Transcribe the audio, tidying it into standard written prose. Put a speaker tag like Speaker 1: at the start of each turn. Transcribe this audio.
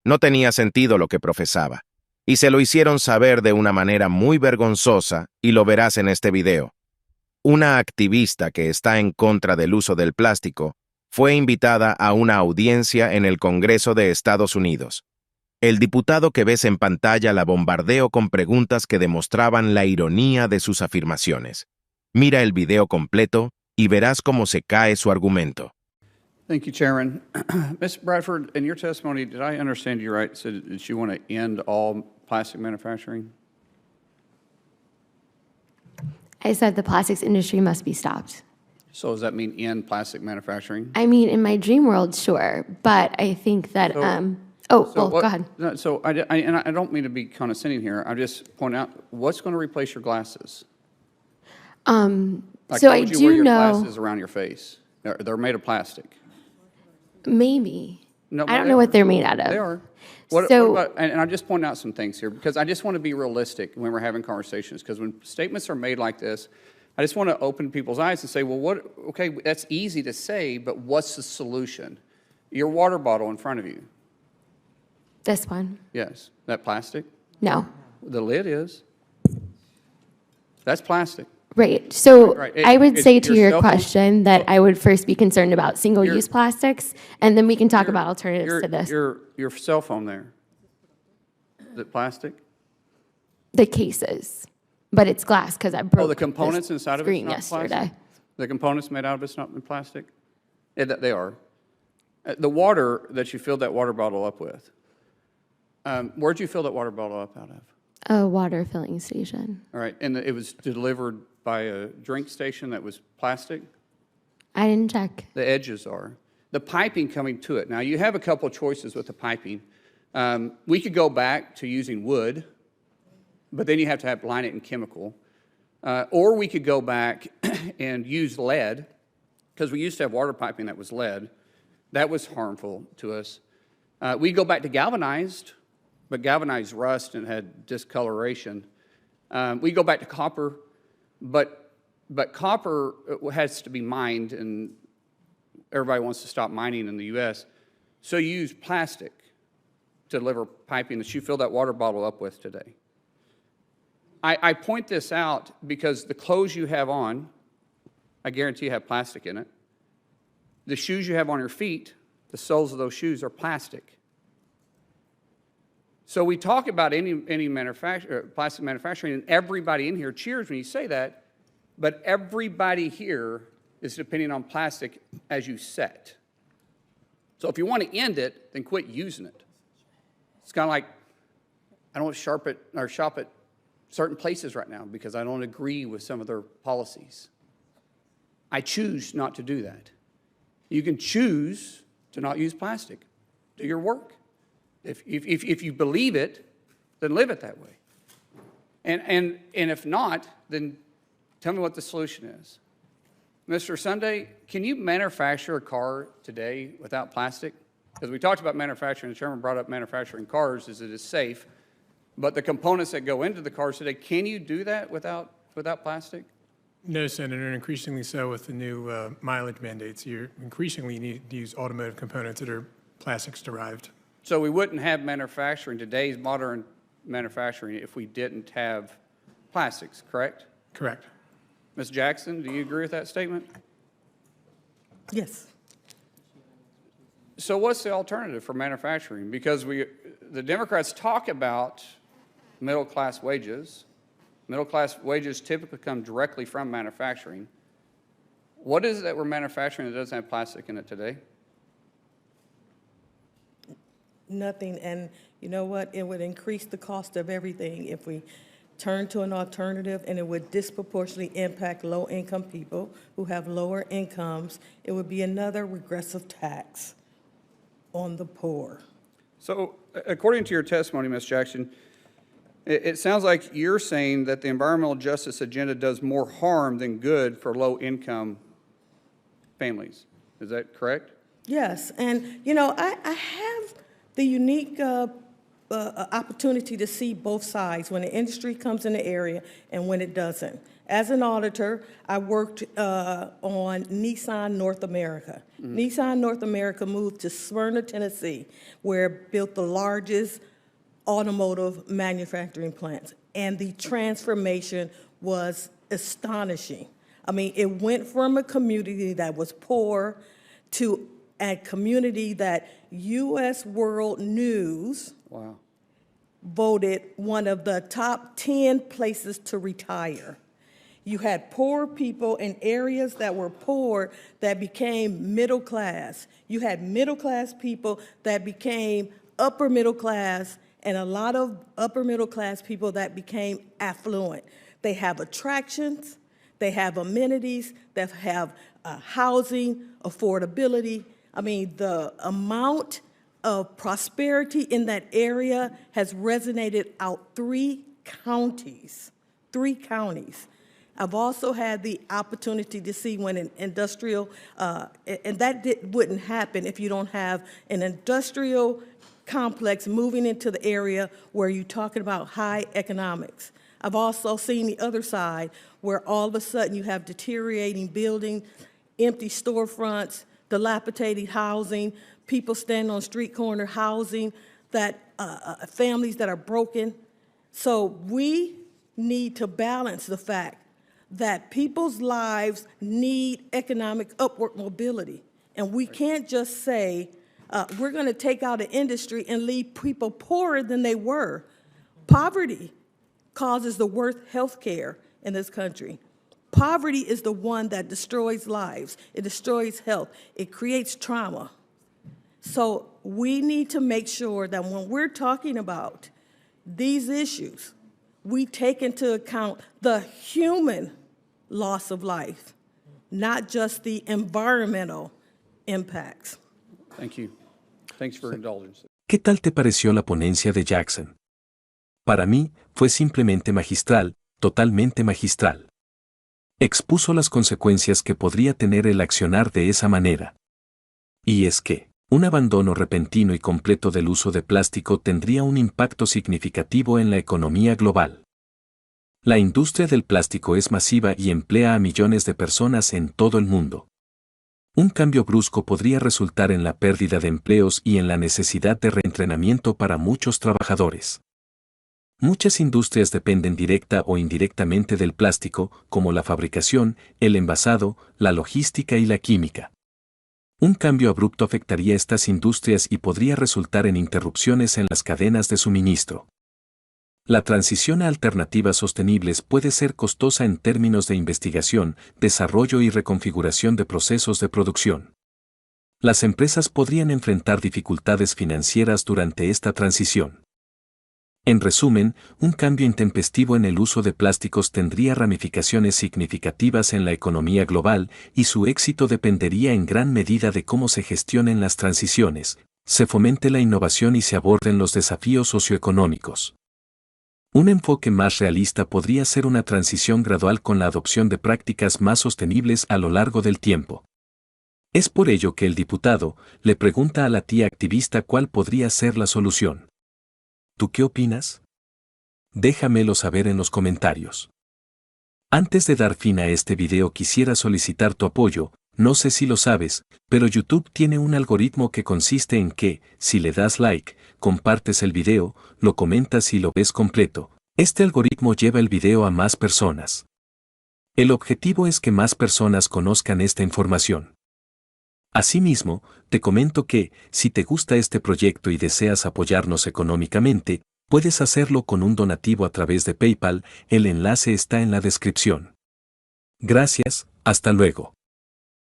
Speaker 1: No tenía sentido lo que profesaba. Y se lo hicieron saber de una manera muy vergonzosa, y lo verás en este video. Una activista que está en contra del uso del plástico fue invitada a una audiencia en el Congreso de Estados Unidos. El diputado que ves en pantalla la bombardeó con preguntas que demostraban la ironía de sus afirmaciones. Mira el video completo y verás cómo se cae su argumento.
Speaker 2: Thank you, Chairman. Ms. Bradford, in your testimony, did I understand you right, said that you want to end all plastic manufacturing?
Speaker 3: I said the plastics industry must be stopped.
Speaker 2: So does that mean end plastic manufacturing?
Speaker 3: I mean, in my dream world, sure, but I think that, go ahead.
Speaker 2: No, so I don't mean to be condescending here. I just point out, what's going to replace your glasses? Like,
Speaker 3: So
Speaker 2: how
Speaker 3: I
Speaker 2: would you wear
Speaker 3: do
Speaker 2: your
Speaker 3: know,
Speaker 2: glasses around your face? They're made of plastic.
Speaker 3: maybe.
Speaker 2: No,
Speaker 3: I don't know what they're made out of.
Speaker 2: They are. What
Speaker 3: So-
Speaker 2: about, and I'm just pointing out some things here, because I just want to be realistic when we're having conversations, because when statements are made like this, I just want to open people's eyes and say, well, okay, that's easy to say, but what's the solution? Your water bottle in front of you,
Speaker 3: This one?
Speaker 2: yes, that plastic?
Speaker 3: No.
Speaker 2: The lid is. That's plastic.
Speaker 3: Right. So
Speaker 2: Right.
Speaker 3: I would say to
Speaker 2: Your
Speaker 3: your
Speaker 2: cell phone-
Speaker 3: question that I would first be concerned about single-use plastics, and then we can talk about alternatives to this.
Speaker 2: Your cell phone there, is it plastic?
Speaker 3: The cases, but it's glass because I broke
Speaker 2: Oh, the components
Speaker 3: the
Speaker 2: inside of it's
Speaker 3: screen
Speaker 2: not
Speaker 3: yesterday.
Speaker 2: plastic? The components made out of it's not in plastic? Yeah, they are. The water that you filled that water bottle up with, where'd you fill that water bottle up out of?
Speaker 3: A water filling station.
Speaker 2: All right, and it was delivered by a drink station that was plastic?
Speaker 3: I didn't check.
Speaker 2: The edges are. The piping coming to it. Now, you have a couple of choices with the piping. We could go back to using wood, but then you have to line it in chemical. Or we could go back and use lead, because we used to have water piping that was lead. That was harmful to us. We go back to galvanized, but galvanized rust and had discoloration. We go back to copper, but copper has to be mined, and everybody wants to stop mining in the U.S., so you use plastic to deliver piping that you fill that water bottle up with today. I point this out because the clothes you have on, I guarantee you have plastic in it. The shoes you have on your feet, the soles of those shoes are plastic. So we talk about any plastic manufacturing, and everybody in here cheers when you say that, but everybody here is depending on plastic as you set. So if you want to end it, then quit using it. It's kind of like, I don't shop at certain places right now because I don't agree with some of their policies. I choose not to do that. You can choose to not use plastic. Do your work. If you believe it, then live it that way. And if not, then tell me what the solution is. Mr. Sunday, can you manufacture a car today without plastic? Because we talked about manufacturing, the chairman brought up manufacturing cars as it is safe, but the components that go into the cars today, can you do that without plastic?
Speaker 4: No, Senator, and increasingly so with the new mileage mandates. You increasingly need to use automotive components that are plastics derived.
Speaker 2: So we wouldn't have manufacturing, today's modern manufacturing, if we didn't have plastics, correct?
Speaker 4: Correct.
Speaker 2: Ms. Jackson, do you agree with that statement?
Speaker 5: Yes.
Speaker 2: So what's the alternative for manufacturing? Because the Democrats talk about middle-class wages. Middle-class wages typically come directly from manufacturing. What is it that we're manufacturing that doesn't have plastic in it today?
Speaker 5: Nothing, and you know what? It would increase the cost of everything if we turn to an alternative, and it would disproportionately impact low-income people who have lower incomes. It would be another regressive tax on the poor.
Speaker 2: So according to your testimony, Ms. Jackson, it sounds like you're saying that the environmental justice agenda does more harm than good for low-income families. Is that correct?
Speaker 5: Yes, and you know, I have the unique opportunity to see both sides when the industry comes in the area and when it doesn't. As an auditor, I worked on Nissan North America. Nissan North America moved to Smyrna, Tennessee, where it built the largest automotive manufacturing plants. And the transformation was astonishing. I mean, it went from a community that was poor to a community that U.S. World News voted one of the top 10 places to retire. You had poor people in areas that were poor that became middle class. You had middle class people that became upper middle class, and a lot of upper middle class people that became affluent. They have attractions, they have amenities, they have housing, affordability. I mean, the amount of prosperity in that area has resonated out 3 counties. I've also had the opportunity to see when an industrial, and that wouldn't happen if you don't have an industrial complex moving into the area where you're talking about high economics. I've also seen the other side where all of a sudden you have deteriorating buildings, empty storefronts, dilapidated housing, people standing on street corner housing, that families that are broken. So we need to balance the fact that people's lives need economic upward mobility. And we can't just say, we're going to take out an industry and leave people poorer than they were. Poverty causes the worst health care in this country. Poverty is the one that destroys lives. It destroys health. It creates trauma. So we need to make sure that when we're talking about these issues, we take into account the human loss of life, not just the environmental impacts.
Speaker 2: Thank you. Thanks for indulgence.
Speaker 6: ¿Qué tal te pareció la ponencia de Jackson? Para mí, fue simplemente magistral, totalmente magistral. Expuso las consecuencias que podría tener el accionar de esa manera. Y es que, un abandono repentino y completo del uso de plástico tendría un impacto significativo en la economía global. La industria del plástico es masiva y emplea a millones de personas en todo el mundo. Un cambio brusco podría resultar en la pérdida de empleos y en la necesidad de reentrenamiento para muchos trabajadores. Muchas industrias dependen directa o indirectamente del plástico, como la fabricación, el envasado, la logística y la química. Un cambio abrupto afectaría estas industrias y podría resultar en interrupciones en las cadenas de suministro. La transición a alternativas sostenibles puede ser costosa en términos de investigación, desarrollo y reconfiguración de procesos de producción. Las empresas podrían enfrentar dificultades financieras durante esta transición. En resumen, un cambio intempestivo en el uso de plásticos tendría ramificaciones significativas en la economía global y su éxito dependería en gran medida de cómo se gestionen las transiciones, se fomente la innovación y se aborden los desafíos socioeconómicos. Un enfoque más realista podría ser una transición gradual con la adopción de prácticas más sostenibles a lo largo del tiempo. Es por ello que el diputado le pregunta a la tía activista cuál podría ser la solución. ¿Tú qué opinas? Déjamelo saber en los comentarios. Antes de dar fin a este video quisiera solicitar tu apoyo. No sé si lo sabes, pero YouTube tiene un algoritmo que consiste en que, si le das like, compartes el video, lo comentas y lo ves completo, este algoritmo lleva el video a más personas. El objetivo es que más personas conozcan esta información. Asimismo, te comento que, si te gusta este proyecto y deseas apoyarnos económicamente, puedes hacerlo con un donativo a través de PayPal, el enlace está en la descripción. Gracias, hasta luego.